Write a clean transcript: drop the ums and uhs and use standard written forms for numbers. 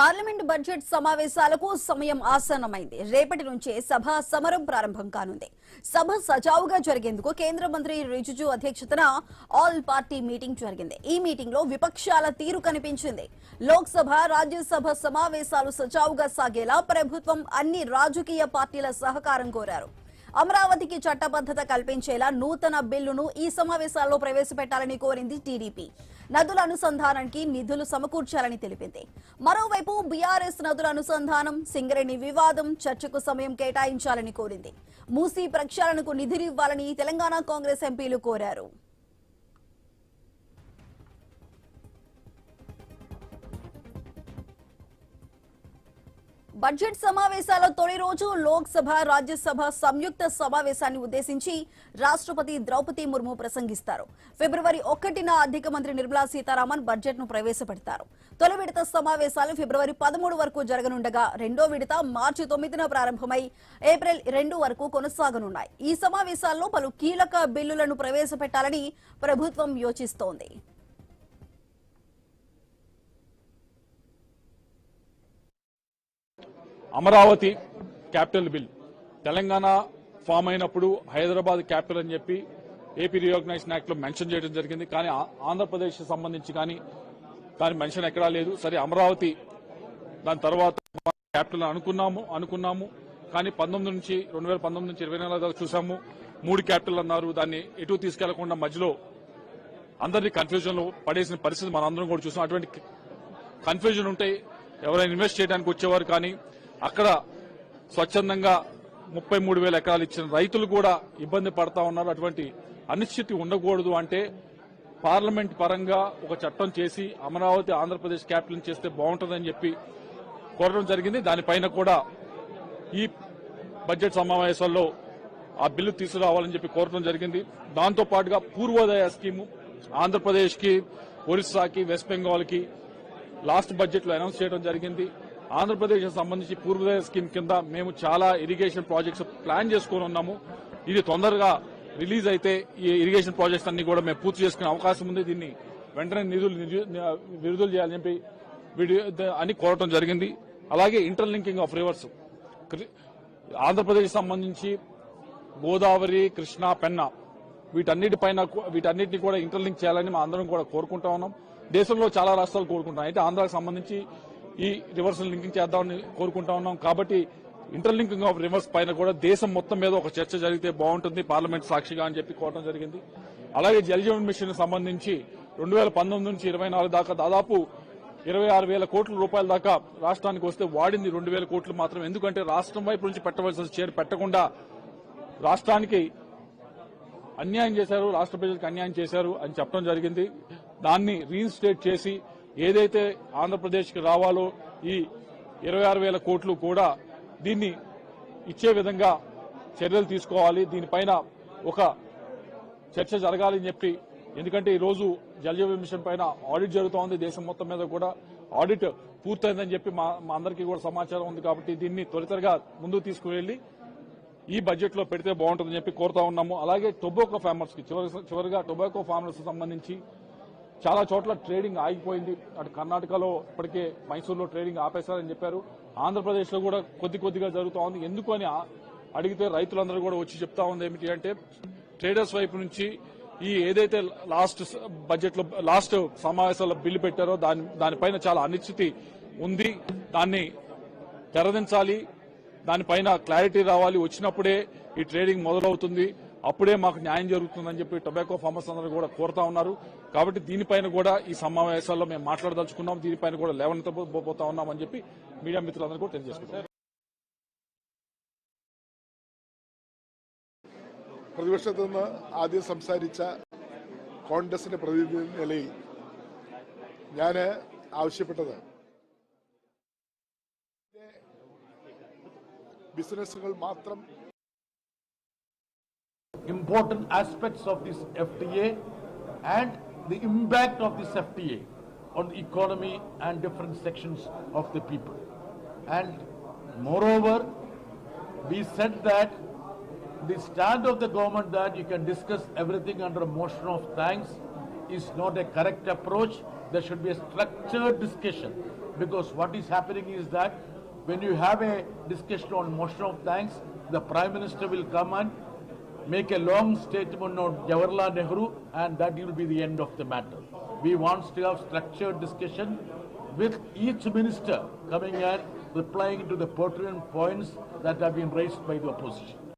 Parliament budget సమావేశాలకు సమయం ఆసన్నమైంది. రేపటి నుంచే సభ సమరం ప్రారంభం కానుంది. సభ సజావుగా జరిగేందుకు కేంద్ర మంత్రి రిజిజు అధ్యక్షతన ఆల్ పార్టీ మీటింగ్ జరిగింది. ఈ మీటింగ్ లో విపక్షాల తీరు కనిపించింది. లోక్సభ, రాజ్యసభ సమావేశాలు సజావుగా సాగేలా ప్రభుత్వం అన్ని రాజకీయ పార్టీల సహకారం కోరారు. అమరావతికి చట్టబద్దత కల్పించేలా నూతన బిల్లును ఈ సమావేశాల్లో ప్రవేశపెట్టాలని కోరింది టీడీపీ. నదుల అనుసంధానానికి నిధులు సమకూర్చాలని తెలిపింది. మరోవైపు బీఆర్ఎస్ నదుల అనుసంధానం, సింగరేణి వివాదం చర్చకు సమయం కేటాయించాలని కోరింది. మూసీ ప్రక్షాళనకు నిధులివ్వాలని తెలంగాణ కాంగ్రెస్ ఎంపీలు కోరారు. బడ్జెట్ సమావేశాల తొలి రోజు లోక్సభ, రాజ్యసభ సంయుక్త సమావేశాన్ని ఉద్దేశించి రాష్ట్రపతి ద్రౌపది ముర్ము ప్రసంగిస్తారు. ఫిబ్రవరి 1న ఆర్థిక మంత్రి నిర్మలా సీతారామన్ బడ్జెట్ ను ప్రవేశపెడతారు. తొలి విడత సమావేశాలు ఫిబ్రవరి 13 వరకు జరగనుండగా రెండో విడత మార్చి 9న ప్రారంభమై ఏప్రిల్ 2 వరకు కొనసాగనున్నాయి. ఈ సమావేశాల్లో పలు కీలక బిల్లులను ప్రవేశపెట్టాలని ప్రభుత్వం యోచిస్తోంది. Amaravati capital bill Telangana form అయినప్పుడు హైదరాబాద్ క్యాపిటల్ అని చెప్పి ఏపీ రీఆర్గనైజేషన్ యాక్ట్ లో మెన్షన్ చేయడం జరిగింది. కానీ ఆంధ్రప్రదేశ్ సంబంధించి కానీ దాని మెన్షన్ ఎక్కడా లేదు. సరే, అమరావతి దాని తర్వాత క్యాపిటల్ అనుకున్నాము కానీ 2019 నుంచి 24 దాకా చూసాము. 3 క్యాపిటల్ అన్నారు. దాన్ని ఎటు తీసుకెళ్లకుండా మధ్యలో అందరినీ కన్ఫ్యూజన్ లో పడేసిన పరిస్థితి మనందరం కూడా చూసాం. అటువంటి కన్ఫ్యూజన్ ఉంటే ఎవరైనా ఇన్వెస్ట్ చేయడానికి వచ్చేవారు కానీ అక్కడ స్వచ్ఛందంగా 33,000 ఎకరాలు ఇచ్చిన రైతులు కూడా ఇబ్బంది పడతా ఉన్నారు. అటువంటి అనిశ్చితి ఉండకూడదు అంటే పార్లమెంట్ పరంగా ఒక చట్టం చేసి అమరావతి ఆంధ్రప్రదేశ్ క్యాపిటల్ చేస్తే బాగుంటుందని చెప్పి కోరడం జరిగింది. దానిపైన కూడా ఈ బడ్జెట్ సమావేశాల్లో ఆ బిల్లు తీసుకురావాలని చెప్పి కోరడం జరిగింది. దాంతో పాటుగా పూర్వోదయ స్కీము ఆంధ్రప్రదేశ్ కి, ఒరిస్సాకి, వెస్ట్ బెంగాల్ కి లాస్ట్ బడ్జెట్ లో అనౌన్స్ చేయడం జరిగింది. ఆంధ్రప్రదేశ్ సంబంధించి పూర్వోదయ స్కీమ్ కింద మేము చాలా ఇరిగేషన్ ప్రాజెక్ట్స్ ప్లాన్ చేసుకుని ఉన్నాము. ఇది తొందరగా రిలీజ్ అయితే ఈ ఇరిగేషన్ ప్రాజెక్ట్స్ అన్ని కూడా మేము పూర్తి చేసుకునే అవకాశం ఉంది. దీన్ని వెంటనే విడుదల చేయాలని చెప్పి అని కోరటం జరిగింది. అలాగే ఇంటర్లింకింగ్ ఆఫ్ రివర్స్ ఆంధ్రప్రదేశ్ సంబంధించి గోదావరి, కృష్ణా, పెన్నా వీటన్నిటిని కూడా ఇంటర్లింక్ చేయాలని మా అందరం కూడా కోరుకుంటా ఉన్నాం. దేశంలో చాలా రాష్ట్రాలు కోరుకుంటాం. అయితే ఆంధ్రాకు సంబంధించి ఈ రివర్స్ లింకింగ్ చేద్దామని కోరుకుంటా ఉన్నాం. కాబట్టి ఇంటర్లింకింగ్ ఆఫ్ రివర్స్ పైన కూడా దేశం మొత్తం మీద ఒక చర్చ జరిగితే బాగుంటుంది పార్లమెంట్ సాక్షిగా అని చెప్పి కోరడం జరిగింది. అలాగే జల్ జీవన్ మిషన్ సంబంధించి 2019 నుంచి 24 దాకా దాదాపు 26,000 కోట్ల రూపాయల దాకా రాష్ట్రానికి వస్తే వాడింది 2,000 కోట్లు మాత్రం. ఎందుకంటే రాష్ట్రం వైపు నుంచి పెట్టవలసిన పెట్టకుండా రాష్ట్రానికి అన్యాయం చేశారు, రాష్ట్ర ప్రజలకు అన్యాయం చేశారు అని చెప్పడం జరిగింది. దాన్ని రీఇన్స్టేట్ చేసి ఏదైతే ఆంధ్రప్రదేశ్కి రావాలో ఈ 26,000 కోట్లు కూడా దీన్ని ఇచ్చే విధంగా చర్యలు తీసుకోవాలి. దీనిపైన ఒక చర్చ జరగాలని చెప్పి, ఎందుకంటే ఈ రోజు జల్ జీవన్ మిషన్ పైన ఆడిట్ జరుగుతోంది. దేశం మొత్తం మీద కూడా ఆడిట్ పూర్తయిందని చెప్పి మా అందరికీ కూడా సమాచారం ఉంది. కాబట్టి దీన్ని త్వరితగా ముందుకు తీసుకువెళ్లి ఈ బడ్జెట్ లో పెడితే బాగుంటుందని చెప్పి కోరుతా ఉన్నాము. అలాగే టొబాకో ఫార్మర్స్ కి చివరిగా టొబాకో ఫార్మర్స్ సంబంధించి చాలా చోట్ల ట్రేడింగ్ ఆగిపోయింది. అటు కర్ణాటకలో ఇప్పటికే మైసూరులో ట్రేడింగ్ ఆపేశారని చెప్పారు. ఆంధ్రప్రదేశ్ లో కూడా కొద్దిగా జరుగుతూ ఉంది. ఎందుకు అని అడిగితే రైతులందరూ కూడా వచ్చి చెప్తా ఉంది ఏమిటి అంటే ట్రేడర్స్ వైపు నుంచి ఈ ఏదైతే లాస్ట్ సమావేశాల్లో బిల్లు పెట్టారో దానిపైన చాలా అనిశ్చితి ఉంది. దాన్ని తెరదించాలి, దానిపైన క్లారిటీ రావాలి. వచ్చినప్పుడే ఈ ట్రేడింగ్ మొదలవుతుంది, అప్పుడే మాకు న్యాయం జరుగుతుందని చెప్పి టొబాకో ఫార్మర్స్ అందరూ కూడా కోరుతా ఉన్నారు. కాబట్టి దీనిపైన కూడా ఈ సమావేశాల్లో మేము మాట్లాడదలుచుకున్నాం. దీనిపైన కూడా లేవనెత్తబోతా ఉన్నామని చెప్పి మీడియా మిత్రులందరూ కూడా తెలియజేసుకుంటారు. പ്രതിപക്ഷത്തു നിന്ന് ആദ്യം സംസാരിച്ച കോൺഗ്രസിന്റെ പ്രതിനിധി എന്ന നിലയിൽ ഞാൻ ആവശ്യപ്പെട്ടത് ബിസിനസ്സുകൾ മാത്രം important aspects of this FTA and the impact of this FTA on the economy and different sections of the people. And moreover, we said that the stand of the government that you can discuss everything under a motion of thanks is not a correct approach. There should be a structured discussion because what is happening is that when you have a discussion on motion of thanks, the Prime Minister will come and make a long statement on Jawaharlal Nehru, and that will be the end of the matter. We want to have structured discussion with each minister coming and replying to the pertinent points that have been raised by the opposition.